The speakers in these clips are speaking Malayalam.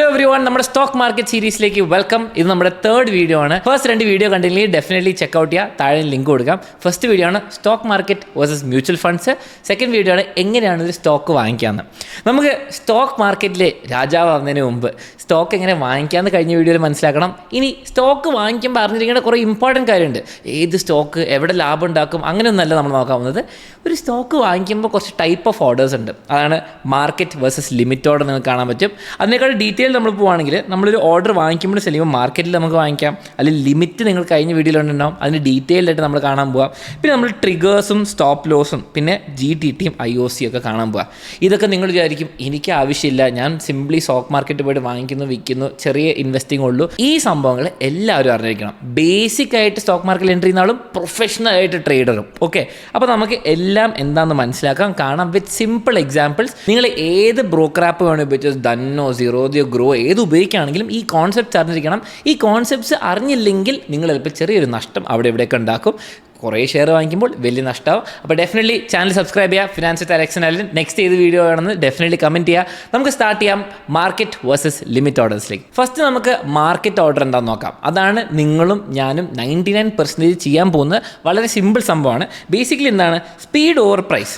ഹലോ എവരി വൺ, നമ്മുടെ സ്റ്റോക്ക് മാർക്കറ്റ് സീരീസിലേക്ക് വെൽക്കം. ഇത് നമ്മുടെ തേർഡ് വീഡിയോ ആണ്. ഫസ്റ്റ് 2 വീഡിയോ കണ്ടില്ലെങ്കിൽ ഡെഫിനറ്റ്ലി ചെക്കൗട്ട് ചെയ്യുക, താഴെ ലിങ്ക് കൊടുക്കാം. ഫസ്റ്റ് വീഡിയോ ആണ് stock market versus mutual funds. Second video ആണ് എങ്ങനെയാണ് ഒരു സ്റ്റോക്ക് വാങ്ങിക്കാമെന്ന്. നമുക്ക് സ്റ്റോക്ക് മാർക്കറ്റിലെ രാജാവ് ആവുന്നതിന് മുമ്പ് സ്റ്റോക്ക് എങ്ങനെ വാങ്ങിക്കാമെന്ന് കഴിഞ്ഞ വീഡിയോയിൽ മനസ്സിലാക്കണം. ഇനി സ്റ്റോക്ക് വാങ്ങിക്കുമ്പോൾ അറിഞ്ഞിരിക്കേണ്ട കുറേ ഇമ്പോർട്ടൻറ്റ് കാര്യമുണ്ട്. ഏത് സ്റ്റോക്ക് എവിടെ ലാഭം ഉണ്ടാക്കും അങ്ങനെയൊന്നല്ല നമ്മൾ നോക്കാവുന്നത്. ഒരു സ്റ്റോക്ക് വാങ്ങിക്കുമ്പോൾ കുറച്ച് ടൈപ്പ് ഓഫ് ഓർഡേഴ്സ് ഉണ്ട്. അതാണ് മാർക്കറ്റ് വേഴ്സസ് ലിമിറ്റ് ഓർഡർ നിങ്ങൾക്ക് കാണാൻ പറ്റും. അതിനേക്കാൾ ഡീറ്റെയിൽ നമ്മൾ പോവുകയാണെങ്കിൽ നമ്മളൊരു ഓർഡർ വാങ്ങിക്കുമ്പോൾ ചെല്ലുമ്പോൾ മാർക്കറ്റിൽ നമുക്ക് വാങ്ങിക്കാം, അല്ലെങ്കിൽ ലിമിറ്റ് നിങ്ങൾ കഴിഞ്ഞ വീഡിയോയിലുണ്ടാവും, അതിന് ഡീറ്റെയിൽഡ് ആയിട്ട് നമ്മൾ കാണാൻ പോകാം. പിന്നെ നമ്മൾ ട്രിഗേഴ്സും സ്റ്റോപ്പ് ലോസും പിന്നെ GTTയും IOC ഒക്കെ കാണാൻ പോകാം. ഇതൊക്കെ നിങ്ങൾ വിചാരിക്കും എനിക്ക് ആവശ്യമില്ല, ഞാൻ സിംപ്ലി സ്റ്റോക്ക് മാർക്കറ്റ് പോയിട്ട് വാങ്ങിക്കുന്നു വിൽക്കുന്നു, ചെറിയ ഇൻവെസ്റ്റിംഗ് ഉള്ളൂ. ഈ സംഭവങ്ങൾ എല്ലാവരും അറിഞ്ഞിരിക്കണം. ബേസിക് ആയിട്ട് സ്റ്റോക്ക് മാർക്കറ്റിൽ എൻട്രി ചെയ്യുന്ന ആളും പ്രൊഫഷണൽ ആയിട്ട് ട്രേഡറും. ഓക്കെ, അപ്പോൾ നമുക്ക് എല്ലാം എന്താണെന്ന് മനസ്സിലാക്കാം, കാണാം വിത്ത് സിമ്പിൾ എക്സാമ്പിൾസ്. നിങ്ങൾ ഏത് ബ്രോക്കർ ആപ്പ് വേണം ഉപയോഗിച്ചത്, ഡന്നോ സീറോദിയോ ഗ്രോ ഏത് ഉപയോഗിക്കുകയാണെങ്കിലും ഈ കോൺസെപ്റ്റ്സ് അറിഞ്ഞിരിക്കണം. ഈ കോൺസെപ്റ്റ്സ് അറിഞ്ഞില്ലെങ്കിൽ നിങ്ങൾ ചിലപ്പോൾ ചെറിയൊരു നഷ്ടം അവിടെ ഇവിടെയൊക്കെ ഉണ്ടാക്കും. കുറേ ഷെയർ വാങ്ങിക്കുമ്പോൾ വലിയ നഷ്ടമാവും. അപ്പോൾ ഡെഫിനറ്റ്ലി ചാനൽ സബ്സ്ക്രൈബ് ചെയ്യുക. ഫിനാൻസ് വിത്ത് അലക്സ് ആയാലും നെക്സ്റ്റ് ഏത് വീഡിയോ ആണെന്ന് ഡെഫിനറ്റ്ലി കമൻറ്റ് ചെയ്യുക. നമുക്ക് സ്റ്റാർട്ട് ചെയ്യാം മാർക്കറ്റ് വേഴ്സസ് ലിമിറ്റ് ഓർഡേഴ്സിലേക്ക്. ഫസ്റ്റ് നമുക്ക് മാർക്കറ്റ് ഓർഡർ എന്താണെന്ന് നോക്കാം. അതാണ് നിങ്ങളും ഞാനും 99% ചെയ്യാൻ പോകുന്നത്. വളരെ സിമ്പിൾ സംഭവമാണ്. ബേസിക്കലി എന്താണ്, സ്പീഡ് ഓവർ പ്രൈസ്.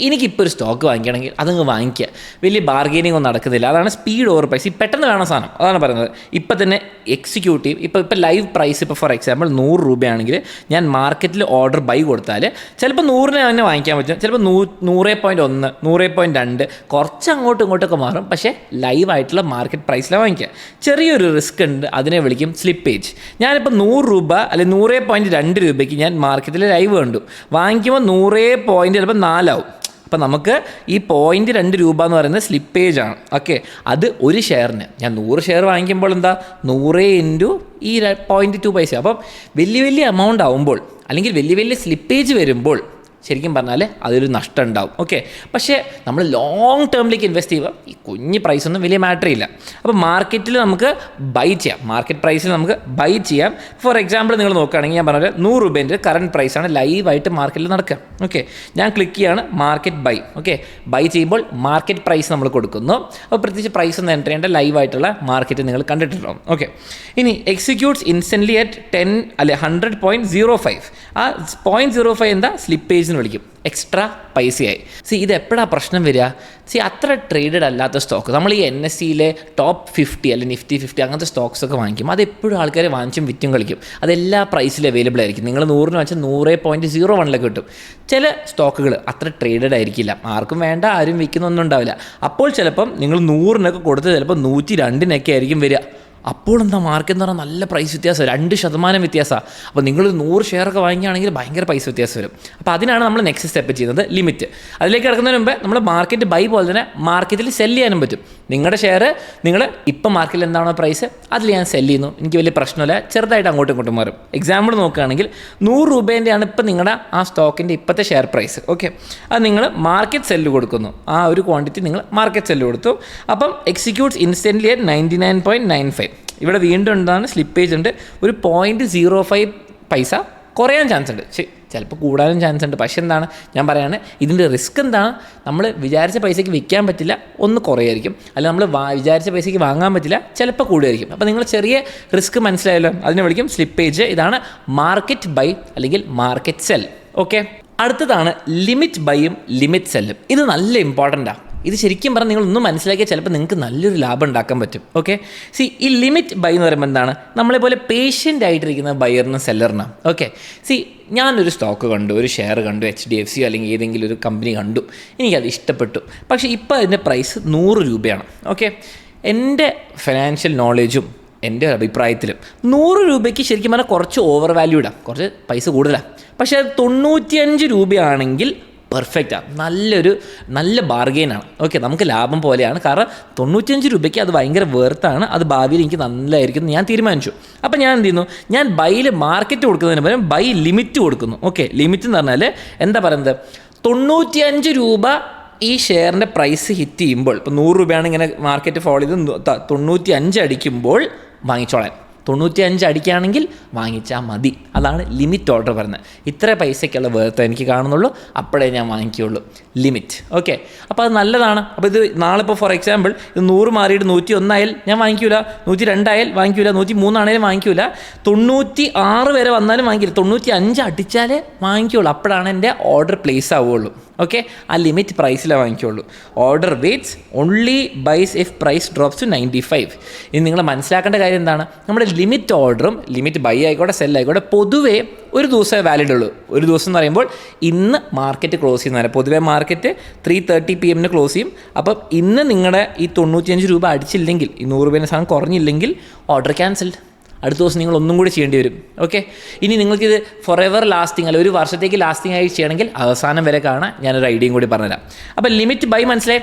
എനിക്കിപ്പോൾ ഒരു സ്റ്റോക്ക് വാങ്ങിക്കുകയാണെങ്കിൽ അതങ്ങ് വാങ്ങിക്കുക, വലിയ ബാർഗെയിനിങ് ഒന്നും നടക്കുന്നില്ല. അതാണ് സ്പീഡ് ഓവർ പ്രൈസ്. പെട്ടെന്ന് വേണം സാധനം, അതാണ് പറയുന്നത്. ഇപ്പം തന്നെ എക്സിക്യൂട്ടീവ് ഇപ്പോൾ ലൈവ് പ്രൈസ് ഇപ്പോൾ ഫോർ എക്സാമ്പിൾ 100 രൂപയാണെങ്കിൽ ഞാൻ മാർക്കറ്റിൽ ഓർഡർ ബൈ കൊടുത്താൽ ചിലപ്പോൾ 100 തന്നെ വാങ്ങിക്കാൻ പറ്റും, ചിലപ്പോൾ 100.1 100.2 കുറച്ച് അങ്ങോട്ടും ഇങ്ങോട്ടൊക്കെ മാറും. പക്ഷേ ലൈവായിട്ടുള്ള മാർക്കറ്റ് പ്രൈസിലാണ് വാങ്ങിക്കുക. ചെറിയൊരു റിസ്ക് ഉണ്ട്, അതിനെ വിളിക്കും സ്ലിപ്പേജ്. ഞാനിപ്പോൾ 100 രൂപ അല്ലെങ്കിൽ 100.2 രൂപയ്ക്ക് ഞാൻ മാർക്കറ്റിൽ ലൈവ് കണ്ടു, വാങ്ങിക്കുമ്പോൾ 100 ചിലപ്പോൾ 4 ആവും. അപ്പോൾ നമുക്ക് ഈ 0.2 രൂപ എന്ന് പറയുന്നത് സ്ലിപ്പേജ് ആണ്. ഓക്കെ, അത് ഒരു ഷെയറിന് ഞാൻ 100 ഷെയർ വാങ്ങിക്കുമ്പോൾ എന്താ 100 ഇൻറ്റു ഈ 0.2 പൈസ. അപ്പം വലിയ എമൗണ്ട് ആവുമ്പോൾ അല്ലെങ്കിൽ വലിയ സ്ലിപ്പേജ് വരുമ്പോൾ ശരിക്കും പറഞ്ഞാൽ അതൊരു നഷ്ടം ഉണ്ടാവും. ഓക്കെ, പക്ഷേ നമ്മൾ ലോങ് ടേമിലേക്ക് ഇൻവെസ്റ്റ് ചെയ്യുമ്പോൾ ഈ കുഞ്ഞ് പ്രൈസൊന്നും വലിയ മാറ്റർ ഇല്ല. അപ്പോൾ മാർക്കറ്റിൽ നമുക്ക് ബൈ ചെയ്യാം, മാർക്കറ്റ് പ്രൈസിൽ നമുക്ക് ബൈ ചെയ്യാം. ഫോർ എക്സാമ്പിൾ നിങ്ങൾ നോക്കുകയാണെങ്കിൽ ഞാൻ പറഞ്ഞത് 100 രൂപേൻ്റെ കറണ്ട് പ്രൈസാണ് ലൈവായിട്ട് മാർക്കറ്റിൽ നടക്കുക. ഓക്കെ, ഞാൻ ക്ലിക്ക് ചെയ്യാണ് മാർക്കറ്റ് ബൈ. ഓക്കെ, ബൈ ചെയ്യുമ്പോൾ മാർക്കറ്റ് പ്രൈസ് നമ്മൾ കൊടുക്കുന്നു. അപ്പോൾ പ്രത്യേകിച്ച് പ്രൈസ് ഒന്നും എൻ്റർ ചെയ്യേണ്ട, ലൈവായിട്ടുള്ള മാർക്കറ്റ് നിങ്ങൾ കണ്ടിട്ടുണ്ടാവും. ഓക്കെ, ഇനി എക്സിക്യൂട്ട്സ് ഇൻസ്റ്റൻ്റ്ലി അറ്റ് 10 അല്ലെ 100.05. ആ 0.05 എന്താ സ്ലിപ്പേജ് വിളിക്കും, എക്സ്ട്രാ പൈസയായി. ഇത് എപ്പോഴാണ് പ്രശ്നം വരിക? അത്ര ട്രേഡഡ് അല്ലാത്ത സ്റ്റോക്ക് നമ്മൾ ഈ NSEയിലെ ടോപ്പ് 50 അല്ലെങ്കിൽ നിഫ്റ്റി 50 അങ്ങനത്തെ സ്റ്റോക്സ് ഒക്കെ വാങ്ങിക്കും. അതെപ്പോഴും ആൾക്കാർ വാങ്ങിച്ചും വിറ്റും കളിക്കും. അതെല്ലാ പ്രൈസിലും അവൈലബിൾ ആയിരിക്കും. നിങ്ങൾ 100 വെച്ചാൽ 100.01 കിട്ടും. ചില സ്റ്റോക്കുകൾ അത്ര ട്രേഡഡ് ആയിരിക്കില്ല, ആർക്കും വേണ്ട, ആരും വിൽക്കുന്നൊന്നും ഉണ്ടാവില്ല. അപ്പോൾ ചിലപ്പം നിങ്ങൾ 100 കൊടുത്ത് ചിലപ്പോൾ 102 ആയിരിക്കും വരിക. അപ്പോൾ എന്താ മാർക്കറ്റ് എന്ന് പറഞ്ഞാൽ നല്ല പ്രൈസ് വ്യത്യാസം, 2% വ്യത്യാസമാണ്. അപ്പോൾ നിങ്ങൾ 100 ഷെയറൊക്കെ വാങ്ങിക്കുകയാണെങ്കിൽ ഭയങ്കര പൈസ വ്യത്യാസം വരും. അപ്പോൾ അതിനാണ് നമ്മൾ നെക്സ്റ്റ് സ്റ്റെപ്പ് ചെയ്യുന്നത്, ലിമിറ്റ്. അതിലേക്ക് കിടക്കുന്നതിന് മുമ്പ് നമ്മൾ മാർക്കറ്റ് ബൈ പോലെ തന്നെ മാർക്കറ്റിൽ സെല് ചെയ്യാനും പറ്റും. നിങ്ങളുടെ ഷെയർ നിങ്ങൾ ഇപ്പം മാർക്കറ്റിൽ എന്താണോ പ്രൈസ് അതിൽ ഞാൻ സെല് ചെയ്യുന്നു, എനിക്ക് വലിയ പ്രശ്നമില്ല, ചെറുതായിട്ട് അങ്ങോട്ടും ഇങ്ങോട്ടും മാറും. എക്സാമ്പിൾ നോക്കുകയാണെങ്കിൽ 100 രൂപേൻ്റെയാണ് ഇപ്പം നിങ്ങളുടെ ആ സ്റ്റോക്കിൻ്റെ ഇപ്പോഴത്തെ ഷെയർ പ്രൈസ്. ഓക്കെ, അത് നിങ്ങൾ മാർക്കറ്റ് സെല്ല് കൊടുക്കുന്നു, ആ ഒരു ക്വാണ്ടിറ്റി നിങ്ങൾ മാർക്കറ്റ് സെല്ല് കൊടുത്തു. അപ്പം എക്സിക്യൂട്ട്സ് ഇൻസ്റ്റൻ്റ്ലി അറ്റ് 99.95. ഇവിടെ വീണ്ടും എന്താണ് സ്ലിപ്പേജ് ഉണ്ട്, ഒരു 0.05 പൈസ കുറയാൻ ചാൻസ് ഉണ്ട്, ചിലപ്പോൾ കൂടാനും ചാൻസ് ഉണ്ട്. പക്ഷേ എന്താണ് ഞാൻ പറയുകയാണ്, ഇതിൻ്റെ റിസ്ക് എന്താണ്, നമ്മൾ വിചാരിച്ച പൈസയ്ക്ക് വിൽക്കാൻ പറ്റില്ല, ഒന്ന് കുറയായിരിക്കും. അല്ലെങ്കിൽ നമ്മൾ വിചാരിച്ച പൈസയ്ക്ക് വാങ്ങാൻ പറ്റില്ല, ചിലപ്പോൾ കൂടുമായിരിക്കും. അപ്പോൾ നിങ്ങൾ ചെറിയ റിസ്ക് മനസ്സിലായല്ലോ, അതിനെ വിളിക്കും സ്ലിപ്പേജ്. ഇതാണ് മാർക്കറ്റ് ബൈ അല്ലെങ്കിൽ മാർക്കറ്റ് സെൽ. ഓക്കെ, അടുത്തതാണ് ലിമിറ്റ് ബൈയും ലിമിറ്റ് സെല്ലും. ഇത് നല്ല ഇമ്പോർട്ടൻ്റാണ്. ഇത് ശരിക്കും പറഞ്ഞാൽ നിങ്ങളൊന്നും മനസ്സിലാക്കിയാൽ ചിലപ്പോൾ നിങ്ങൾക്ക് നല്ലൊരു ലാഭം ഉണ്ടാക്കാൻ പറ്റും. ഓക്കെ, ഈ ലിമിറ്റ് ബൈ എന്ന് പറയുമ്പോൾ എന്താണ്, നമ്മളെപ്പോലെ പേഷ്യൻ്റ് ആയിട്ടിരിക്കുന്ന ബയറിനും സെല്ലറിനാണ്. ഓക്കെ, ഞാനൊരു സ്റ്റോക്ക് കണ്ടു, ഒരു ഷെയർ കണ്ടു, HDFC അല്ലെങ്കിൽ ഏതെങ്കിലും ഒരു കമ്പനി കണ്ടു, എനിക്കത് ഇഷ്ടപ്പെട്ടു. പക്ഷേ ഇപ്പോൾ അതിൻ്റെ പ്രൈസ് 100 രൂപയാണ്. ഓക്കെ, എൻ്റെ ഫിനാൻഷ്യൽ നോളേജും എൻ്റെ അഭിപ്രായത്തിലും 100 രൂപയ്ക്ക് ശരിക്കും പറഞ്ഞാൽ കുറച്ച് ഓവർ വാല്യൂഡാണ്, കുറച്ച് പൈസ കൂടുതലാണ്. പക്ഷേ അത് 95 രൂപയാണെങ്കിൽ പെർഫെക്റ്റാണ്, നല്ല ബാർഗെയിനാണ്. ഓക്കെ, നമുക്ക് ലാഭം പോലെയാണ്, കാരണം 95 രൂപയ്ക്ക് അത് ഭയങ്കര വെർത്താണ്, അത് ഭാവിയിൽ എനിക്ക് നല്ലതായിരിക്കും ഞാൻ തീരുമാനിച്ചു. അപ്പോൾ ഞാൻ എന്ത് ചെയ്യുന്നു, ഞാൻ ബൈയിൽ മാർക്കറ്റ് കൊടുക്കുന്നതിന് പകരം ബൈ ലിമിറ്റ് കൊടുക്കുന്നു. ഓക്കെ, ലിമിറ്റ് എന്ന് പറഞ്ഞാൽ എന്താ പറയുന്നത്, 95 രൂപ ഈ ഷെയറിൻ്റെ പ്രൈസ് ഹിറ്റ് ചെയ്യുമ്പോൾ, ഇപ്പോൾ 100 രൂപയാണ് ഇങ്ങനെ മാർക്കറ്റ് ഫോളോ ചെയ്ത് 95 അടിക്കുമ്പോൾ വാങ്ങിച്ചോളാൻ. 95 അടിക്കുകയാണെങ്കിൽ വാങ്ങിച്ചാൽ മതി. അതാണ് ലിമിറ്റ് ഓർഡർ പറയുന്നത്. ഇത്ര പൈസയ്ക്കുള്ള വേർത്ത് എനിക്ക് കാണുന്നുള്ളൂ, അപ്പോഴേ ഞാൻ വാങ്ങിക്കുകയുള്ളൂ, ലിമിറ്റ്. ഓക്കെ, അപ്പോൾ അത് നല്ലതാണ്. അപ്പോൾ ഇത് നാളെ ഇപ്പോൾ ഫോർ എക്സാമ്പിൾ ഇത് 100 മാറിയിട്ട് 101 ആയാൽ ഞാൻ വാങ്ങിക്കൂല, 102 ആയാൽ വാങ്ങിക്കൂല, 103 ആണെങ്കിലും വാങ്ങിക്കൂല, 96 വരെ വന്നാലും വാങ്ങിക്കില്ല, 95 അടിച്ചാലേ വാങ്ങിക്കുകയുള്ളൂ. അപ്പോഴാണ് എൻ്റെ ഓർഡർ പ്ലേസ് ആവുകയുള്ളൂ. ഓക്കെ, ആ ലിമിറ്റ് പ്രൈസിലേ വാങ്ങിക്കുകയുള്ളൂ. Order waits only buys if price drops to 95. ഇനി നിങ്ങൾ മനസ്സിലാക്കേണ്ട കാര്യം എന്താണ്, നമ്മുടെ ലിമിറ്റ് ഓർഡറും ലിമിറ്റ് ബൈ ആയിക്കോട്ടെ സെൽ ആയിക്കോട്ടെ പൊതുവേ ഒരു ദിവസമേ വാലിഡ് ഉള്ളൂ. ഒരു ദിവസം എന്ന് പറയുമ്പോൾ ഇന്ന് മാർക്കറ്റ് ക്ലോസ് ചെയ്യുന്നതാണ്. പൊതുവേ മാർക്കറ്റ് 3:30 PM ക്ലോസ് ചെയ്യും. അപ്പം ഇന്ന് നിങ്ങളുടെ ഈ 95 രൂപ അടിച്ചില്ലെങ്കിൽ, ഈ 100 രൂപേൻ്റെ സാധനം കുറഞ്ഞില്ലെങ്കിൽ ഓർഡർ ക്യാൻസൽഡ്. അടുത്ത ദിവസം നിങ്ങൾ ഒന്നും കൂടി ചെയ്യേണ്ടി വരും. ഓക്കെ, ഇനി നിങ്ങൾക്കിത് ഫോർ എവർ ലാസ്റ്റിംഗ് അല്ല ഒരു വർഷത്തേക്ക് ലാസ്റ്റിംഗ് ആയി ചെയ്യണമെങ്കിൽ അവസാനം വരെ കാണാൻ ഞാനൊരു ഐഡിയയും കൂടി പറഞ്ഞുതരാം. അപ്പോൾ ലിമിറ്റ് ബൈ മനസ്സിലായി,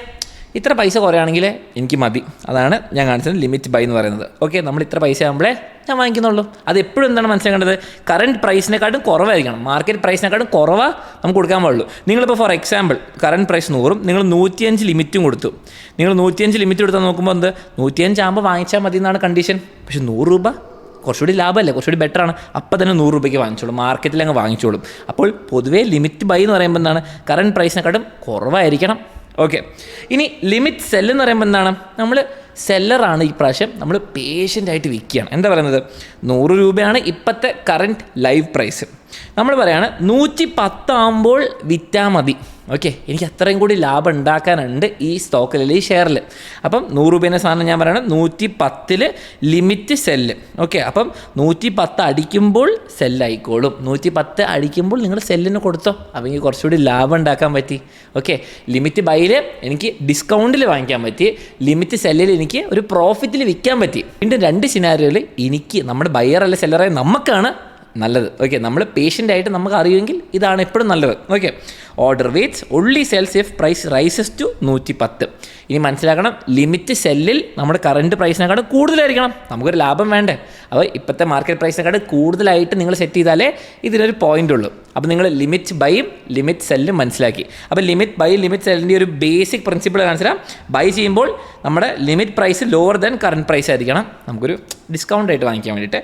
ഇത്ര പൈസ കുറയാണെങ്കിൽ എനിക്ക് മതി, അതാണ് ഞാൻ കാണിച്ചത് ലിമിറ്റ് ബൈ എന്ന് പറയുന്നത്. ഓക്കെ, നമ്മൾ ഇത്ര പൈസ ആകുമ്പോഴേ ഞാൻ വാങ്ങിക്കുന്നുള്ളൂ. അത് എപ്പോഴും എന്താണ് മനസ്സിലാക്കേണ്ടത്, കറണ്ട് പ്രൈസിനെക്കാട്ടും കുറവായിരിക്കണം, മാർക്കറ്റ് പ്രൈസിനെക്കാട്ടും കുറവാണ് നമുക്ക് കൊടുക്കാൻ പാടുള്ളൂ. നിങ്ങളിപ്പോൾ ഫോർ എക്സാമ്പിൾ കറണ്ട് പ്രൈസ് 100, നിങ്ങൾ 105 ലിമിറ്റും കൊടുത്തു. നിങ്ങൾ 105 ലിമിറ്റ് കൊടുത്താൽ നോക്കുമ്പോൾ എന്ത് 105 ആകുമ്പോൾ വാങ്ങിച്ചാൽ മതി എന്നാണ് കണ്ടീഷൻ. പക്ഷേ 100 രൂപ കുറച്ചുകൂടി ലാഭമല്ലേ, കുറച്ചുകൂടി ബെറ്ററാണ്. അപ്പോൾ തന്നെ 100 രൂപയ്ക്ക് വാങ്ങിച്ചോളും, മാർക്കറ്റിൽ അങ്ങ് വാങ്ങിച്ചോളും. അപ്പോൾ പൊതുവേ ലിമിറ്റ് ബൈ എന്ന് പറയുമ്പോൾ എന്താണ്, കറണ്ട് പ്രൈസിനെക്കാട്ടും കുറവായിരിക്കണം. ഓക്കെ, ഇനി ലിമിറ്റ് സെല്ല് എന്ന് പറയുമ്പോൾ എന്താണ്, നമ്മൾ സെല്ലറാണ് ഈ പ്രാവശ്യം, നമ്മൾ പേഷ്യൻ്റായിട്ട് വിൽക്കുകയാണ്. എന്താ പറയുന്നത്, 100 രൂപയാണ് ഇപ്പോഴത്തെ കറണ്ട് ലൈവ് പ്രൈസ്. നമ്മൾ പറയാണ് 110 ആകുമ്പോൾ വിറ്റാൽ മതി. ഓക്കെ, എനിക്ക് അത്രയും കൂടി ലാഭം ഉണ്ടാക്കാനുണ്ട് ഈ സ്റ്റോക്കിൽ, ഈ ഷെയറിൽ. അപ്പം 100 രൂപേൻ്റെ സാധനം ഞാൻ പറയുന്നത് 110 ലിമിറ്റ് സെല്ല്. ഓക്കെ, അപ്പം 110 അടിക്കുമ്പോൾ സെല്ലായിക്കോളും. 110 അടിക്കുമ്പോൾ നിങ്ങൾ സെല്ലിന് കൊടുത്തോ, അപ്പോൾ എനിക്ക് കുറച്ചുകൂടി ലാഭം ഉണ്ടാക്കാൻ പറ്റി. ഓക്കെ, ലിമിറ്റ് ബൈയിൽ എനിക്ക് ഡിസ്കൗണ്ടിൽ വാങ്ങിക്കാൻ പറ്റി, ലിമിറ്റ് സെല്ലിൽ എനിക്ക് ഒരു പ്രോഫിറ്റിൽ വിൽക്കാൻ പറ്റി. വീണ്ടും 2 സിനാരിയോയിൽ എനിക്ക് നമ്മുടെ ബയർ അല്ല സെല്ലറായ നമുക്കാണ് നല്ലത്. ഓക്കെ, നമ്മൾ പേഷ്യൻ്റായിട്ട് നമുക്ക് അറിയുമെങ്കിൽ ഇതാണ് എപ്പോഴും നല്ലത്. Okay, order waits only sells if price rises to 110. ഇനി മനസ്സിലാക്കണം, ലിമിറ്റ് സെല്ലിൽ നമ്മുടെ കറണ്ട് പ്രൈസിനെക്കാളും കൂടുതലായിരിക്കണം, നമുക്കൊരു ലാഭം വേണ്ടേ. അപ്പോൾ ഇപ്പോഴത്തെ മാർക്കറ്റ് പ്രൈസിനെക്കാളും കൂടുതലായിട്ട് നിങ്ങൾ സെറ്റ് ചെയ്താലേ ഇതിനൊരു പോയിൻ്റ് ഉള്ളൂ. അപ്പോൾ നിങ്ങൾ ലിമിറ്റ് ബൈയും ലിമിറ്റ് സെല്ലും മനസ്സിലാക്കി. അപ്പോൾ ലിമിറ്റ് ബൈ ലിമിറ്റ് സെല്ലിൻ്റെ ഒരു ബേസിക് പ്രിൻസിപ്പിൾ കാണിച്ചാൽ, ബൈ ചെയ്യുമ്പോൾ നമ്മുടെ limit price lower than current price ആയിരിക്കണം, നമുക്കൊരു ഡിസ്കൗണ്ട് ആയിട്ട് വാങ്ങിക്കാൻ വേണ്ടിയിട്ട്.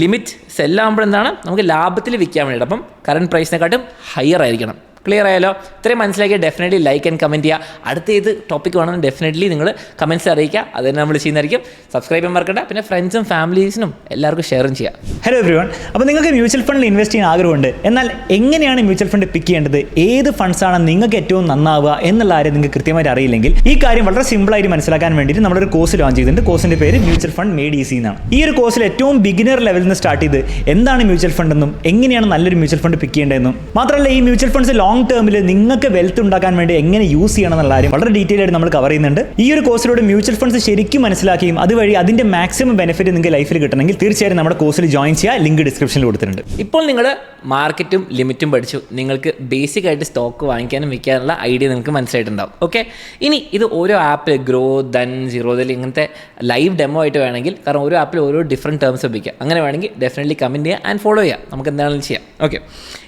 ലിമിറ്റ് സെല്ലാകുമ്പോൾ എന്താണ്, നമുക്ക് ലാഭത്തിൽ വിൽക്കാൻ വേണ്ടിയിട്ട്, അപ്പം കറണ്ട് പ്രൈസിനെക്കാട്ടും ഹയർ ആയിരിക്കണം. ക്ലിയർ ആയാലോ? ഇത്രയും മനസ്സിലാക്കിയ ഡെഫിനറ്റ്ലി ലൈക്ക് ആൻഡ് കമൻറ്റ് ചെയ്യുക. അടുത്ത ഏത് ടോപ്പിക് വേണമെന്ന് ഡെഫിനറ്റ്ലി നിങ്ങൾ കമൻറ്റ്സ് അറിയിക്കുക, അത് തന്നെ നമ്മൾ ചെയ്യുന്നതായിരിക്കും. സബ്സ്ക്രൈബ് ചെയ്യാൻ മറക്കണ്ട, പിന്നെ ഫ്രണ്ട്സും ഫാമിലീസിനും എല്ലാവർക്കും ഷെയറും ചെയ്യാം. ഹലോ എവ്രിവൺ, അപ്പോൾ നിങ്ങൾക്ക് മ്യൂച്വൽ ഫണ്ടിൽ ഇൻവെസ്റ്റ് ചെയ്യാൻ ആഗ്രഹമുണ്ട്, എന്നാൽ എങ്ങനെയാണ് മ്യൂച്വൽ ഫണ്ട് പിക്ക് ചെയ്യേണ്ടത്, ഏത് ഫണ്ട്സാണ് നിങ്ങൾക്ക് ഏറ്റവും നന്നാവുക എന്നുള്ള കാര്യം നിങ്ങൾക്ക് കൃത്യമായിട്ട് അറിയില്ലെങ്കിൽ ഈ കാര്യം വളരെ സിമ്പിളായിട്ട് മനസ്സിലാക്കാൻ വേണ്ടിയിട്ട് നമ്മളൊരു കോഴ്സ് ലോഞ്ച് ചെയ്തിട്ടുണ്ട്. കോഴ്സിൻ്റെ പേര് മ്യൂച്വൽ ഫണ്ട് മെയ്ഡ് ഈസി എന്നാണ്. ഈ ഒരു കോഴ്സിൽ ഏറ്റവും ബിഗിനർ ലെവലിൽ നിന്ന് സ്റ്റാർട്ട് ചെയ്ത് എന്താണ് മ്യൂച്വൽ ഫണ്ട് എന്നും എങ്ങനെയാണ് നല്ലൊരു മ്യൂച്വൽ ഫണ്ട് പിക്ക് ചെയ്യേണ്ടതെന്നും, മാത്രമല്ല ഈ മ്യൂച്വൽ ഫണ്ട്സ് ലോങ് ടേമിൽ നിങ്ങൾക്ക് വെൽത്ത് ഉണ്ടാക്കാൻ വേണ്ടി എങ്ങനെ യൂസ് ചെയ്യണം എന്നുള്ള കാര്യം വളരെ ഡീറ്റെയിൽ ആയിട്ട് നമ്മൾ കവർ ചെയ്യുന്നുണ്ട്. ഈ ഒരു കോഴ്സിലൂടെ മ്യൂച്വൽ ഫണ്ട്സ് ശരിക്കും മനസ്സിലാക്കുകയും അതുവഴി അതിന്റെ മാക്സിമം ബെനിഫിറ്റ് നിങ്ങൾക്ക് ലൈഫിൽ കിട്ടണമെങ്കിൽ തീർച്ചയായും നമ്മുടെ കോഴ്സിൽ ജോയിൻ ചെയ്യുക. ലിങ്ക് ഡിസ്ക്രിപ്ഷനിൽ കൊടുത്തിട്ടുണ്ട്. ഇപ്പോൾ നിങ്ങൾ മാർക്കറ്റും ലിമിറ്റും പഠിച്ചു, നിങ്ങൾക്ക് ബേസിക് ആയിട്ട് സ്റ്റോക്ക് വാങ്ങിക്കാനും വിൽക്കാനുള്ള ഐഡിയ നിങ്ങൾക്ക് മനസ്സിലായിട്ടുണ്ടാവും. ഓക്കെ, ഇനി ഇത് ഓരോ ആപ്പ് ഗ്രോ ദൻ സീറോതിൽ ഇങ്ങനത്തെ ലൈവ് ഡെമോ ആയിട്ട് വേണമെങ്കിൽ, കാരണം ഓരോ ആപ്പിൽ ഓരോ ഡിഫറെൻറ്റ് ടേംസ് ഉപയോഗിക്കാം, അങ്ങനെ വേണമെങ്കിൽ ഡെഫിനറ്റ്ലി കമൻറ്റ് ചെയ്യുക ആൻഡ് ഫോളോ ചെയ്യുക, നമുക്ക് എന്താണെങ്കിലും ചെയ്യാം. ഓക്കെ,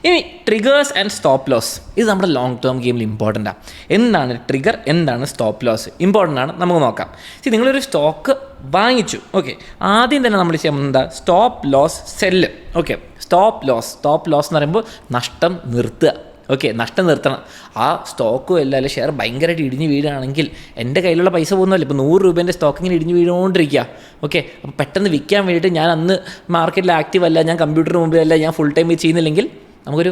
ഇനി ട്രിഗേഴ്സ് ആൻഡ് സ്റ്റോപ്പ് ലോസ്, ഇത് നമ്മുടെ ലോങ് ടേം ഗെയിമിൽ ഇമ്പോർട്ടൻ്റ് ആണ്. എന്താണ് ട്രിഗർ, എന്താണ് സ്റ്റോപ്പ് ലോസ്, ഇമ്പോർട്ടൻ്റ് ആണ്, നമുക്ക് നോക്കാം. നിങ്ങളൊരു സ്റ്റോക്ക് വാങ്ങിച്ചു. ഓക്കെ, ആദ്യം തന്നെ നമ്മൾ ചെയ്യുന്നത് എന്താ, stop loss sell. Okay, stop loss എന്ന് പറയുമ്പോൾ നഷ്ടം നിർത്തുക. ഓക്കെ, നഷ്ടം നിർത്തണം. ആ സ്റ്റോക്കും അല്ല ഷെയർ ഭയങ്കരമായിട്ട് ഇടിഞ്ഞ് വീഴുകയാണെങ്കിൽ എൻ്റെ കയ്യിലുള്ള പൈസ പോകുന്നതല്ല. ഇപ്പോൾ 100 രൂപേൻ്റെ സ്റ്റോക്ക് ഇങ്ങനെ ഇടിഞ്ഞ് വീഴുകൊണ്ടിരിക്കുക. ഓക്കെ, അപ്പോൾ പെട്ടെന്ന് വിൽക്കാൻ വേണ്ടിയിട്ട് ഞാൻ അന്ന് മാർക്കറ്റിൽ ആക്റ്റീവ് അല്ല, ഞാൻ കമ്പ്യൂട്ടറിന് മുമ്പിലല്ല, ഞാൻ ഫുൾ ടൈം ചെയ്യുന്നില്ലെങ്കിൽ നമുക്കൊരു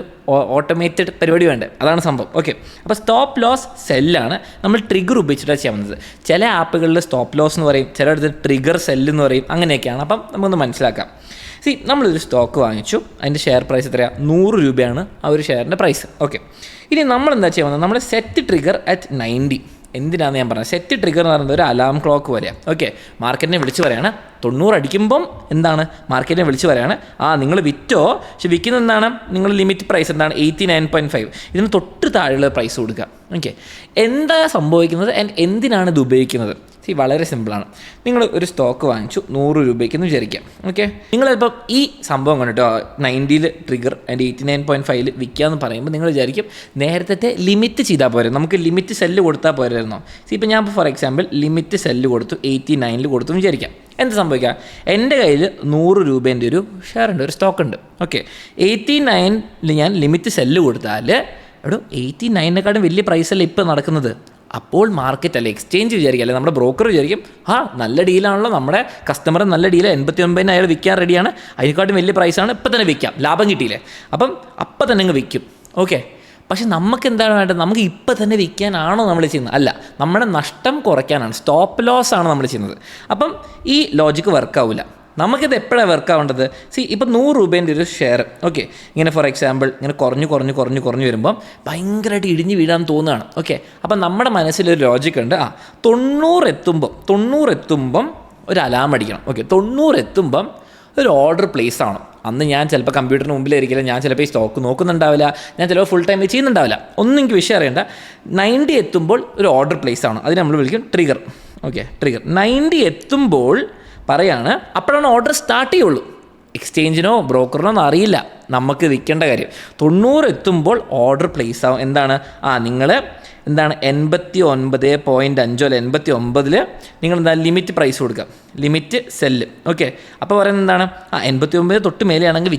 ഓട്ടോമേറ്റഡ് പരിപാടി വേണ്ടേ, അതാണ് സംഭവം. ഓക്കെ, അപ്പോൾ സ്റ്റോപ്പ് ലോസ് സെല്ലാണ് നമ്മൾ ട്രിഗർ ഉപയോഗിച്ചിട്ടാണ് ചെയ്യാൻ വന്നത്. ചില ആപ്പുകളിൽ സ്റ്റോപ്പ് ലോസ് എന്ന് പറയും, ചിലയിടത്ത് ട്രിഗർ സെല്ല് എന്ന് പറയും, അങ്ങനെയൊക്കെയാണ്. അപ്പം നമുക്കൊന്ന് മനസ്സിലാക്കാം. നമ്മളൊരു സ്റ്റോക്ക് വാങ്ങിച്ചു, അതിൻ്റെ ഷെയർ പ്രൈസ് എത്രയാണ്, 100 രൂപയാണ് ആ ഒരു ഷെയറിൻ്റെ പ്രൈസ്. ഓക്കെ, ഇനി നമ്മൾ എന്താ ചെയ്യുന്നത്, നമ്മൾ സെറ്റ് ട്രിഗർ അറ്റ് 90. എന്തിനാണെന്ന് ഞാൻ പറഞ്ഞത്, സെറ്റ് ട്രിഗർ എന്ന് പറയുന്നത് ഒരു അലാം ക്ലോക്ക് പോലെയാണ്. ഓക്കെ, മാർക്കറ്റിനെ വിളിച്ച് പറയാണ് 90 അടിക്കുമ്പം എന്താണ്, മാർക്കറ്റിനെ വിളിച്ച് പറയാണ് നിങ്ങൾ വിറ്റോ, പക്ഷെ വിൽക്കുന്ന എന്താണ്, നിങ്ങൾ ലിമിറ്റ് പ്രൈസ് എന്താണ് 89.5, ഇതിന് തൊട്ട് താഴെയുള്ള പ്രൈസ് കൊടുക്കുക. ഓക്കെ, എന്താ സംഭവിക്കുന്നത് ആൻഡ് എന്തിനാണ് ഇത് ഉപയോഗിക്കുന്നത്? വളരെ സിമ്പിളാണ്. നിങ്ങൾ ഒരു സ്റ്റോക്ക് വാങ്ങിച്ചു 100 രൂപയ്ക്ക് എന്ന് വിചാരിക്കാം. ഓക്കെ, നിങ്ങളിപ്പം ഈ സംഭവം കണ്ടിട്ടോ 90 ട്രിഗർ ആൻഡ് 89.5 വിൽക്കാമെന്ന് പറയുമ്പോൾ നിങ്ങൾ വിചാരിക്കും നേരത്തെ ലിമിറ്റ് ചെയ്താൽ പോരെ, നമുക്ക് ലിമിറ്റ് സെല്ല് കൊടുത്താൽ പോരായിരുന്നോ. ഇപ്പം ഞാൻ ഫോർ എക്സാമ്പിൾ ലിമിറ്റ് സെല്ല് കൊടുത്തു 89 കൊടുത്തു എന്ന് വിചാരിക്കാം. എന്ത് സംഭവിക്കുക, എൻ്റെ കയ്യിൽ 100 രൂപേൻ്റെ ഒരു ഷെയർ ഉണ്ട്, ഒരു സ്റ്റോക്ക് ഉണ്ട്. ഓക്കെ, 89 ഞാൻ ലിമിറ്റ് സെല്ല് കൊടുത്താൽ 89 വലിയ പ്രൈസല്ല ഇപ്പോൾ നടക്കുന്നത്. അപ്പോൾ മാർക്കറ്റ് അല്ലെ എക്സ്ചേഞ്ച് വിചാരിക്കും, അല്ലെങ്കിൽ നമ്മുടെ ബ്രോക്കർ വിചാരിക്കും, നല്ല ഡീലാണല്ലോ, നമ്മുടെ കസ്റ്റമർ നല്ല ഡീൽ, 89 അയാൾ വിൽക്കാൻ റെഡിയാണ്, അതിനെക്കാട്ടും വലിയ പ്രൈസാണ്, ഇപ്പം തന്നെ വിൽക്കാം, ലാഭം കിട്ടിയില്ലേ, അപ്പം തന്നെ അങ്ങ് വിൽക്കും. ഓക്കെ, പക്ഷെ നമുക്ക് എന്താണ് വേണ്ടത്, നമുക്ക് ഇപ്പം തന്നെ വിൽക്കാനാണോ നമ്മൾ ചെയ്യുന്നത്? അല്ല, നമ്മുടെ നഷ്ടം കുറയ്ക്കാനാണ്, സ്റ്റോപ്പ് ലോസ് ആണ് നമ്മൾ ചെയ്യുന്നത്. അപ്പം ഈ ലോജിക്ക് വർക്കാവില്ല. നമുക്കിത് എപ്പോഴാണ് വർക്ക് ആവേണ്ടത്? ഇപ്പം 100 രൂപേൻ്റെ ഒരു ഷെയർ, ഓക്കെ, ഇങ്ങനെ ഫോർ എക്സാമ്പിൾ ഇങ്ങനെ കുറഞ്ഞു വരുമ്പം ഭയങ്കരമായിട്ട് ഇടിഞ്ഞ് വീഴാൻ തോന്നുകയാണ്. ഓക്കെ, അപ്പം നമ്മുടെ മനസ്സിലൊരു ലോജിക്ക് ഉണ്ട്, 90 എത്തുമ്പം ഒരു അലാം അടിക്കണം. ഓക്കെ, 90 എത്തുമ്പം ഒരു ഓർഡർ പ്ലേസ് ആവണം. അന്ന് ഞാൻ ചിലപ്പോൾ കമ്പ്യൂട്ടറിന് മുമ്പിലായിരിക്കില്ല, ഞാൻ ചിലപ്പോൾ ഈ സ്റ്റോക്ക് നോക്കുന്നുണ്ടാവില്ല, ഞാൻ ചിലപ്പോൾ ഫുൾ ടൈം ചെയ്യുന്നുണ്ടാവില്ല, ഒന്നും എനിക്ക് വിഷയം അറിയണ്ട. 90 എത്തുമ്പോൾ ഒരു ഓർഡർ പ്ലേസ് ആവണം, അതിന് നമ്മൾ വിളിക്കും ട്രിഗർ. ഓക്കെ, ട്രിഗർ 90 എത്തുമ്പോൾ പറയാണ്, അപ്പോഴാണ് ഓർഡർ സ്റ്റാർട്ട് ചെയ്യുള്ളൂ. എക്സ്ചേഞ്ചിനോ ബ്രോക്കറിനോ ഒന്നും അറിയില്ല നമുക്ക് വിൽക്കേണ്ട കാര്യം. 90 എത്തുമ്പോൾ ഓർഡർ പ്ലേസ് ആവും. എന്താണ്, നിങ്ങൾ എന്താണ് 89.5 അല്ല 89 നിങ്ങൾ എന്താ ലിമിറ്റ് പ്രൈസ് കൊടുക്കുക, ലിമിറ്റ് സെല്ല്. ഓക്കെ, അപ്പോൾ പറയുന്നത് എന്താണ്, 89 തൊട്ട് മേലെയാണെങ്കിൽ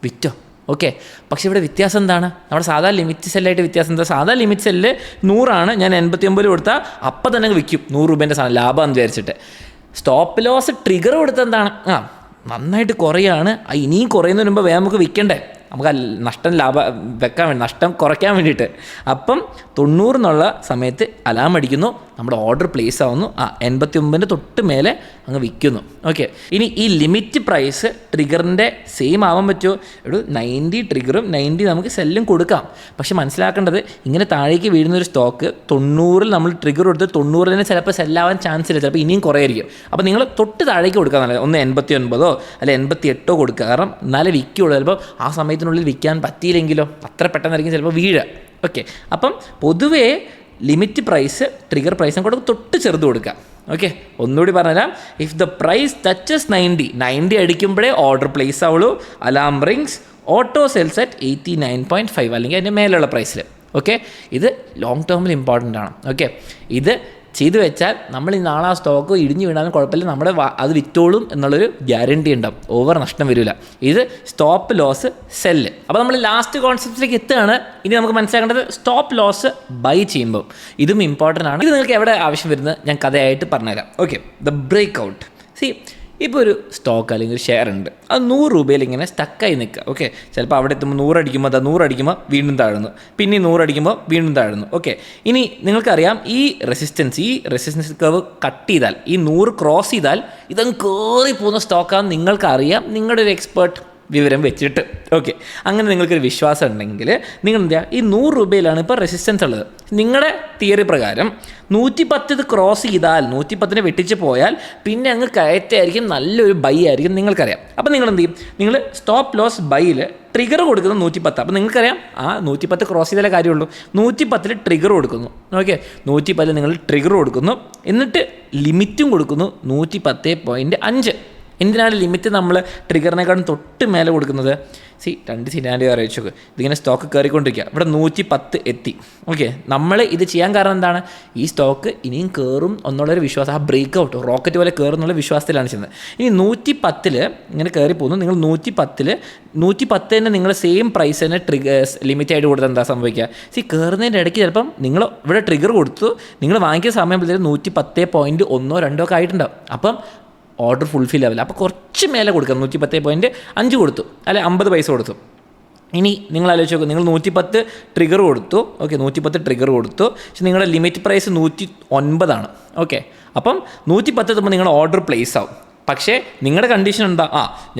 വിറ്റോ. ഓക്കെ, പക്ഷേ ഇവിടെ വ്യത്യാസം എന്താണ്, നമ്മുടെ സാധാ ലിമിറ്റ് സെല്ലായിട്ട് വ്യത്യാസം എന്താ? സാധാ ലിമിറ്റ് സെല്ല് 100 ഞാൻ 89 കൊടുത്താൽ അപ്പം തന്നെ വിൽക്കും, 100 രൂപേൻ്റെ സാധനം ലാഭമെന്ന് വിചാരിച്ചിട്ട്. സ്റ്റോപ്പ് ലോസ് ട്രിഗർ കൊടുത്ത എന്താണ്, നന്നായിട്ട് കുറയാണ്, ഇനിയും കുറയുന്നതിന് മുമ്പ് വേഗം നമുക്ക് വിൽക്കണ്ടേ, നമുക്ക് നഷ്ടം നഷ്ടം കുറയ്ക്കാൻ വേണ്ടിയിട്ട്. അപ്പം 90 എന്നുള്ള സമയത്ത് അലാം അടിക്കുന്നു, നമ്മുടെ ഓർഡർ പ്ലേസ് ആവുന്നു, 89 തൊട്ട് മേലെ അങ്ങ് വിൽക്കുന്നു. ഓക്കെ, ഇനി ഈ ലിമിറ്റ് പ്രൈസ് ട്രിഗറിൻ്റെ സെയിം ആവാൻ പറ്റുമോ? 90 ട്രിഗറും 90 നമുക്ക് സെല്ലും കൊടുക്കാം. പക്ഷെ മനസ്സിലാക്കേണ്ടത്, ഇങ്ങനെ താഴേക്ക് വീഴുന്നൊരു സ്റ്റോക്ക് 90 നമ്മൾ ട്രിഗർ കൊടുത്ത് 90 തന്നെ ചിലപ്പോൾ സെല്ലാവാൻ ചാൻസ് ഇല്ല, ചിലപ്പോൾ ഇനിയും കുറയായിരിക്കും. അപ്പോൾ നിങ്ങൾ തൊട്ട് താഴേക്ക് കൊടുക്കുക നല്ലത്, ഒന്ന് 89 അല്ല 88 കൊടുക്കുക, കാരണം എന്നാലേ വിൽക്കുള്ളൂ. ചിലപ്പോൾ ആ സമയത്തിനുള്ളിൽ വിൽക്കാൻ പറ്റിയില്ലെങ്കിലോ, അത്ര പെട്ടെന്നായിരിക്കും ചിലപ്പോൾ വീഴുക. ഓക്കെ, അപ്പം പൊതുവേ ലിമിറ്റ് പ്രൈസ് ട്രിഗർ പ്രൈസും കൂടെ തൊട്ട് ചെറുത് കൊടുക്കുക. ഓക്കെ, ഒന്നുകൂടി പറഞ്ഞുതരാം. ഇഫ് ദ പ്രൈസ് ടച്ചസ് 90 അടിക്കുമ്പോഴേ ഓർഡർ പ്ലേസ് ആവുള്ളൂ, alarm rings, auto sells at 89.5 അല്ലെങ്കിൽ അതിൻ്റെ മേലുള്ള പ്രൈസിൽ. ഓക്കെ, ഇത് ലോങ് ടേമിൽ ഇമ്പോർട്ടൻ്റ് ആണ്. ഓക്കെ, ഇത് ചെയ്തു വെച്ചാൽ നമ്മൾ ഈ നാളെ ആ സ്റ്റോക്ക് ഇടിഞ്ഞു വീണാലും കുഴപ്പമില്ല, നമ്മുടെ അത് വിറ്റോളും എന്നുള്ളൊരു ഗ്യാരണ്ടി ഉണ്ടാവും, ഓവർ നഷ്ടം വരില്ല. ഇത് സ്റ്റോപ്പ് ലോസ് സെല്ല്. അപ്പോൾ നമ്മൾ ലാസ്റ്റ് കോൺസെപ്റ്റിലേക്ക് എത്തുകയാണ്. ഇനി നമുക്ക് മനസ്സിലാക്കേണ്ടത് സ്റ്റോപ്പ് ലോസ് ബൈ ചെയ്യുമ്പോൾ ഇതും ഇമ്പോർട്ടൻ്റ് ആണ്. ഇത് നിങ്ങൾക്ക് എവിടെ ആവശ്യം വരുന്നത് ഞാൻ കഥയായിട്ട് പറഞ്ഞുതരാം. Okay, the break out. ഇപ്പോൾ ഒരു സ്റ്റോക്ക് അല്ലെങ്കിൽ ഒരു ഷെയർ ഉണ്ട്, അത് 100 രൂപയിൽ ഇങ്ങനെ സ്റ്റക്കായി നിൽക്കുക. ഓക്കെ, ചിലപ്പോൾ അവിടെ എത്തുമ്പോൾ 100 അടിക്കുമ്പോൾ 100 അടിക്കുമ്പോൾ വീണ്ടും താഴുന്നു, പിന്നെ 100 അടിക്കുമ്പോൾ വീണ്ടും താഴുന്നു. ഓക്കെ, ഇനി നിങ്ങൾക്കറിയാം ഈ റെസിസ്റ്റൻസ് കർവ് കട്ട് ചെയ്താൽ, ഈ 100 ക്രോസ് ചെയ്താൽ ഇതങ്ങ് കയറി പോകുന്ന സ്റ്റോക്കാണെന്ന് നിങ്ങൾക്കറിയാം, നിങ്ങളുടെ ഒരു എക്സ്പേർട്ട് വിവരം വെച്ചിട്ട്. ഓക്കെ, അങ്ങനെ നിങ്ങൾക്കൊരു വിശ്വാസം ഉണ്ടെങ്കിൽ നിങ്ങൾ എന്താ, ഈ 100 രൂപയിലാണ് ഇപ്പോൾ റെസിസ്റ്റൻസ് ഉള്ളത്. നിങ്ങളുടെ തിയറി പ്രകാരം 110 ഇത് ക്രോസ് ചെയ്താൽ, 110 വെട്ടിച്ച് പോയാൽ പിന്നെ അങ്ങ് കയറ്റായിരിക്കും, നല്ലൊരു ബൈ ആയിരിക്കും നിങ്ങൾക്കറിയാം. അപ്പോൾ നിങ്ങൾ എന്ത് ചെയ്യും, നിങ്ങൾ സ്റ്റോപ്പ് ലോസ് ബൈയിൽ ട്രിഗർ കൊടുക്കുന്നത് 110. അപ്പോൾ നിങ്ങൾക്കറിയാം 110 ക്രോസ് ചെയ്താലേ കാര്യമുള്ളൂ. 110 ട്രിഗർ കൊടുക്കുന്നു. ഓക്കെ, 110 നിങ്ങൾ ട്രിഗർ കൊടുക്കുന്നു, എന്നിട്ട് ലിമിറ്റും കൊടുക്കുന്നു 110.5. എന്തിനാണ് ലിമിറ്റ് നമ്മൾ ട്രിഗറിനെക്കാളും തൊട്ട് മേലെ കൊടുക്കുന്നത്? രണ്ട് സിനാരിയോ അറിയിച്ചു നോക്ക്. ഇതിങ്ങനെ സ്റ്റോക്ക് കയറിക്കൊണ്ടിരിക്കുക, ഇവിടെ 110 എത്തി. ഓക്കെ, നമ്മൾ ഇത് ചെയ്യാൻ കാരണം എന്താണ്, ഈ സ്റ്റോക്ക് ഇനിയും കയറും എന്നുള്ളൊരു വിശ്വാസം, ആ ബ്രേക്ക് ഔട്ട് റോക്കറ്റ് പോലെ കയറും എന്നുള്ള വിശ്വാസത്തിലാണ് ചെയ്യുന്നത്. ഇനി 110 ഇങ്ങനെ കയറി പോകുന്നു, നിങ്ങൾ 110 തന്നെ നിങ്ങൾ സെയിം പ്രൈസ് തന്നെ ലിമിറ്റായിട്ട് കൊടുത്താൽ എന്താ സംഭവിക്കുക? കയറുന്നതിൻ്റെ ഇടയ്ക്ക് ചിലപ്പം നിങ്ങൾ ഇവിടെ ട്രിഗർ കൊടുത്തു, നിങ്ങൾ വാങ്ങിക്കുന്ന സമയമ്പോഴത്തേക്കും 110.1 2 ഒക്കെ ആയിട്ടുണ്ടാവും. അപ്പം ഓർഡർ ഫുൾഫിൽ ആവില്ല. അപ്പോൾ കുറച്ച് മേലെ കൊടുക്കാം, 110.5 കൊടുത്തു, അല്ലെ 50 പൈസ കൊടുത്തു. ഇനി നിങ്ങൾ ആലോചിച്ച് നോക്കും, നിങ്ങൾ 110 ട്രിഗർ കൊടുത്തു. ഓക്കെ, 110 ട്രിഗർ കൊടുത്തു, പക്ഷെ നിങ്ങളുടെ ലിമിറ്റ് പ്രൈസ് 109. ഓക്കെ, അപ്പം 110 എത്തുമ്പോൾ നിങ്ങളുടെ ഓർഡർ പ്ലേസ് ആവും. പക്ഷേ നിങ്ങളുടെ കണ്ടീഷൻ എന്താ,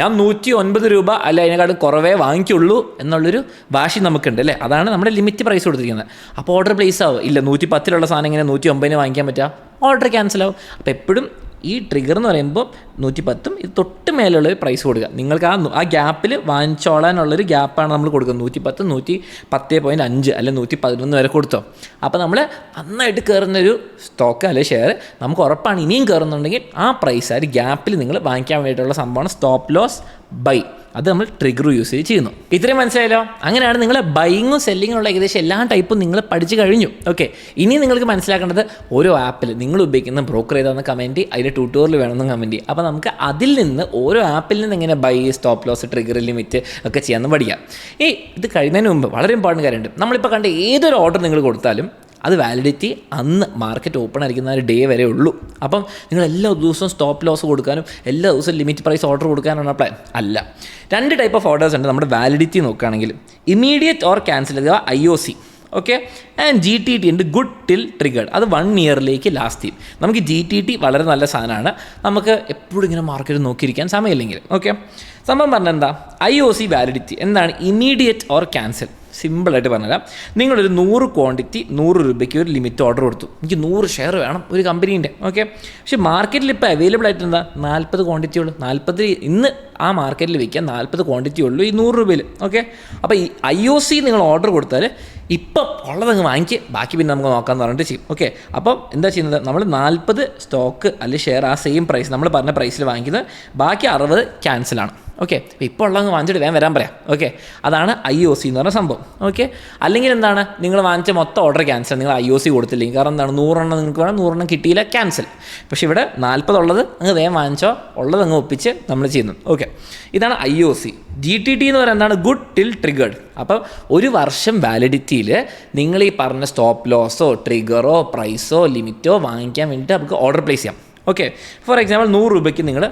ഞാൻ 109 രൂപ അല്ല അതിനെക്കാളും കുറവേ വാങ്ങിക്കുള്ളൂ എന്നുള്ളൊരു വാശി നമുക്കുണ്ട്, അല്ലേ? അതാണ് നമ്മുടെ ലിമിറ്റ് പ്രൈസ് കൊടുത്തിരിക്കുന്നത്. അപ്പോൾ ഓർഡർ പ്ലേസ് ആവും. ഇല്ല, 110 സാധനം ഇങ്ങനെ 109 വാങ്ങിക്കാൻ പറ്റുക, ഓർഡർ ക്യാൻസൽ ആവും. അപ്പോൾ എപ്പോഴും ഈ ട്രിഗർ എന്ന് പറയുമ്പോൾ 110 ഇത് തൊട്ട് മേലുള്ളൊരു പ്രൈസ് കൊടുക്കുക. നിങ്ങൾക്ക് ആ ഗ്യാപ്പിൽ വാങ്ങിച്ചോളാനുള്ളൊരു ഗ്യാപ്പാണ് നമ്മൾ കൊടുക്കുന്നത്. 110.5 അല്ലെ 111 വരെ കൊടുത്തോ. അപ്പോൾ നമ്മൾ നന്നായിട്ട് കയറുന്നൊരു സ്റ്റോക്ക് അല്ലെ ഷെയർ നമുക്ക് ഉറപ്പാണ് ഇനിയും കയറുന്നുണ്ടെങ്കിൽ ആ പ്രൈസ് ആ ഒരു ഗ്യാപ്പിൽ നിങ്ങൾ വാങ്ങിക്കാൻ വേണ്ടിയിട്ടുള്ള സംഭവമാണ് സ്റ്റോപ്പ് ലോസ് ബൈ. അത് നമ്മൾ ട്രിഗർ യൂസ് ചെയ്ത് ചെയ്യുന്നു. ഇത്രയും മനസ്സിലായല്ലോ. അങ്ങനെയാണ് നിങ്ങൾ ബൈയിങ്ങും സെല്ലിങ്ങുള്ള ഏകദേശം എല്ലാ ടൈപ്പും നിങ്ങൾ പഠിച്ചു കഴിഞ്ഞു. ഓക്കെ, ഇനി നിങ്ങൾക്ക് മനസ്സിലാക്കേണ്ടത് ഓരോ ആപ്പിൽ നിങ്ങൾ ഉപയോഗിക്കുന്ന ബ്രോക്കർ ഏതാണെന്ന് കമൻറ്റ്, അതിൻ്റെ ട്യൂട്ടോറിയൽ വേണമെന്ന് കമൻറ്റ് ചെയ്യുക. അപ്പോൾ നമുക്ക് അതിൽ നിന്ന് ഓരോ ആപ്പിൽ നിന്ന് എങ്ങനെ buy, stop loss, trigger, limit ഒക്കെ ചെയ്യാമെന്ന് പഠിക്കാം. ഇത് കഴിയുന്നതിന് മുമ്പ് വളരെ ഇമ്പോർട്ടൻറ്റ് കാര്യമുണ്ട്. നമ്മളിപ്പോൾ കണ്ട ഏതൊരു ഓർഡർ നിങ്ങൾ കൊടുത്താലും അത് വാലിഡിറ്റി അന്ന് മാർക്കറ്റ് ഓപ്പൺ ആയിരിക്കുന്ന ഒരു ഡേ വരെ ഉള്ളൂ. അപ്പം നിങ്ങൾ എല്ലാ ദിവസവും സ്റ്റോപ്പ് ലോസ് കൊടുക്കാനും എല്ലാ ദിവസവും ലിമിറ്റ് പ്രൈസ് ഓർഡർ കൊടുക്കാനാണ് പ്ലാൻ അല്ല. 2 ടൈപ്പ് ഓഫ് ഓർഡേഴ്സ് ഉണ്ട്. നമ്മുടെ വാലിഡിറ്റി നോക്കുകയാണെങ്കിൽ ഇമീഡിയറ്റ് ഓർ ക്യാൻസൽ അഥവാ IOC, ഓക്കെ, ആൻഡ് GTT ഉണ്ട്, ഗുഡ് ടിൽ ട്രിഗേഡ്. അത് 1 ഇയറിലേക്ക് ലാസ്റ്റ് ചെയ്യും. നമുക്ക് GTT വളരെ നല്ല സാധനമാണ്. നമുക്ക് എപ്പോഴും ഇങ്ങനെ മാർക്കറ്റ് നോക്കിയിരിക്കാൻ സമയമില്ലെങ്കിൽ. ഓക്കെ, സംഭവം പറഞ്ഞാൽ എന്താ, IOC വാലിഡിറ്റി എന്താണ്? Immediate or cancel. സിമ്പിളായിട്ട് പറഞ്ഞുതരാം. നിങ്ങളൊരു 100 ക്വാണ്ടിറ്റി 100 രൂപയ്ക്ക് ഒരു ലിമിറ്റ് ഓർഡർ കൊടുത്തു. എനിക്ക് 100 ഷെയർ വേണം ഒരു കമ്പനീൻ്റെ. ഓക്കെ, പക്ഷേ മാർക്കറ്റിൽ ഇപ്പോൾ അവൈലബിൾ ആയിട്ട് എന്താ 40 ക്വാണ്ടിറ്റി ഉള്ളൂ. 40 ഇന്ന് ആ മാർക്കറ്റിൽ വിൽക്കാൻ 40 ക്വാണ്ടിറ്റി ഉള്ളൂ ഈ 100 രൂപയിൽ. ഓക്കെ, അപ്പോൾ ഈ IOC നിങ്ങൾ ഓർഡർ കൊടുത്താൽ ഇപ്പം ഉള്ളതങ്ങ് വാങ്ങിക്കുക, ബാക്കി പിന്നെ നമുക്ക് നോക്കാമെന്ന് പറഞ്ഞിട്ട് ചെയ്യും. ഓക്കെ, അപ്പം എന്താ ചെയ്യുന്നത്, നമ്മൾ 40 സ്റ്റോക്ക് അല്ലെങ്കിൽ ഷെയർ ആ സെയിം പ്രൈസ് നമ്മൾ പറഞ്ഞ പ്രൈസിൽ വാങ്ങിക്കുന്നത്, ബാക്കി 60 ക്യാൻസലാണ്. ഓക്കെ, ഇപ്പോൾ ഉള്ളതങ്ങ് വാങ്ങിച്ചിട്ട് വേഗം വരാൻ പറയാം. ഓക്കെ, അതാണ് IOC എന്ന് പറഞ്ഞ സംഭവം. ഓക്കെ, അല്ലെങ്കിൽ എന്താണ്, നിങ്ങൾ വാങ്ങിച്ച മൊത്തം ഓർഡർ ക്യാൻസൽ, നിങ്ങൾ IOC കൊടുത്തില്ലെങ്കിൽ. കാരണം എന്താണ്, 100 എണ്ണം നിങ്ങൾക്ക് വേണം, 100 എണ്ണം കിട്ടിയില്ല, ക്യാൻസൽ. പക്ഷേ ഇവിടെ 40 ഉള്ളത് അങ്ങ് വേഗം വാങ്ങിച്ചോ, ഉള്ളത് അങ്ങ് ഒപ്പിച്ച് നമ്മൾ ചെയ്യുന്നു. ഓക്കെ, ഇതാണ് IOC. GTT എന്ന് പറയുന്നത് എന്താണ്, ഗുഡ് ടിൽ ട്രിഗേഡ്. അപ്പം 1 വർഷം വാലിഡിറ്റിയിൽ നിങ്ങൾ ഈ പറഞ്ഞ സ്റ്റോപ്പ് ലോസോ ട്രിഗറോ പ്രൈസോ ലിമിറ്റോ വാങ്ങിക്കാൻ വേണ്ടിയിട്ട് നമുക്ക് ഓർഡർ പ്ലേസ് ചെയ്യാം. ഓക്കെ, ഫോർ എക്സാമ്പിൾ 100 രൂപയ്ക്ക് നിങ്ങൾ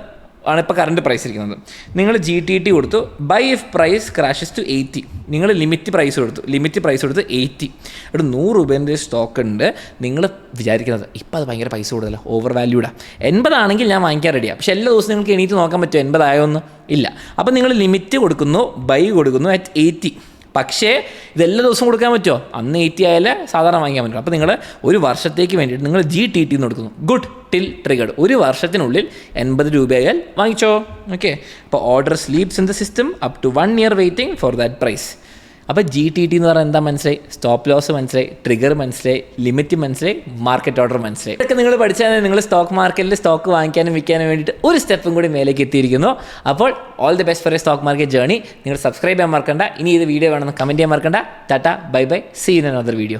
ആണ് ഇപ്പോൾ കറണ്ട് പ്രൈസ് ഇരിക്കുന്നത്. നിങ്ങൾ GTT കൊടുത്തു, buy if price crashes to 80. നിങ്ങൾ ലിമിറ്റ് പ്രൈസ് കൊടുത്തു 80. ഇവിടെ 100 രൂപേൻ്റെ സ്റ്റോക്ക് ഉണ്ട്. നിങ്ങൾ വിചാരിക്കുന്നത് ഇപ്പോൾ അത് ഭയങ്കര പൈസ കൂടുതലോ, ഓവർ വാല്യൂഡാണ്. 80 ആണെങ്കിൽ ഞാൻ വാങ്ങിക്കാൻ റെഡിയാണ്. പക്ഷേ എല്ലാ ദിവസവും നിങ്ങൾക്ക് എണീറ്റ് നോക്കാൻ പറ്റുമോ 80 ആയോന്ന്? ഇല്ല. അപ്പം നിങ്ങൾ ലിമിറ്റ് കൊടുക്കുന്നു, ബൈ കൊടുക്കുന്നു at 80. പക്ഷേ ഇതെല്ലാ ദിവസവും കൊടുക്കാൻ പറ്റുമോ? അന്ന് 80 ആയാലേ സാധാരണ വാങ്ങിക്കാൻ പറ്റും. അപ്പോൾ നിങ്ങൾ 1 വർഷത്തേക്ക് വേണ്ടിയിട്ട് നിങ്ങൾ GTT എന്ന് കൊടുക്കുന്നു, ഗുഡ് ടിൽ ട്രിഗേഡ്. 1 വർഷത്തിനുള്ളിൽ 80 രൂപയായാൽ വാങ്ങിച്ചോ. ഓക്കെ, അപ്പോൾ order sleeps in the system up to 1 year waiting for that price. അപ്പോൾ GTT എന്ന് പറഞ്ഞാൽ എന്താ മനസ്സിലായി? സ്റ്റോപ്പ് ലോസ് മനസ്സിലായി, ട്രിഗർ മനസ്സിലായി, ലിമിറ്റ് മനസ്സിലായി, മാർക്കറ്റ് ഓർഡർ മനസ്സിലായി. ഇതൊക്കെ നിങ്ങൾ പഠിച്ചാൽ നിങ്ങൾ സ്റ്റോക്ക് മാർക്കറ്റിൽ സ്റ്റോക്ക് വാങ്ങിക്കാനും വിൽക്കാനും വേണ്ടിയിട്ട് ഒരു സ്റ്റെപ്പും കൂടി മേലേക്ക് എത്തിയിരിക്കുന്നു. അപ്പോൾ all the best for a stock market journey. നിങ്ങൾ സബ്സ്ക്രൈബ് ചെയ്യാൻ മറക്കണ്ട. ഇനി ഇത് വീഡിയോ വേണമെന്ന് കമൻറ്റ് ചെയ്യാൻ മറക്കണ്ട. Ta ta, bye bye, see in another video.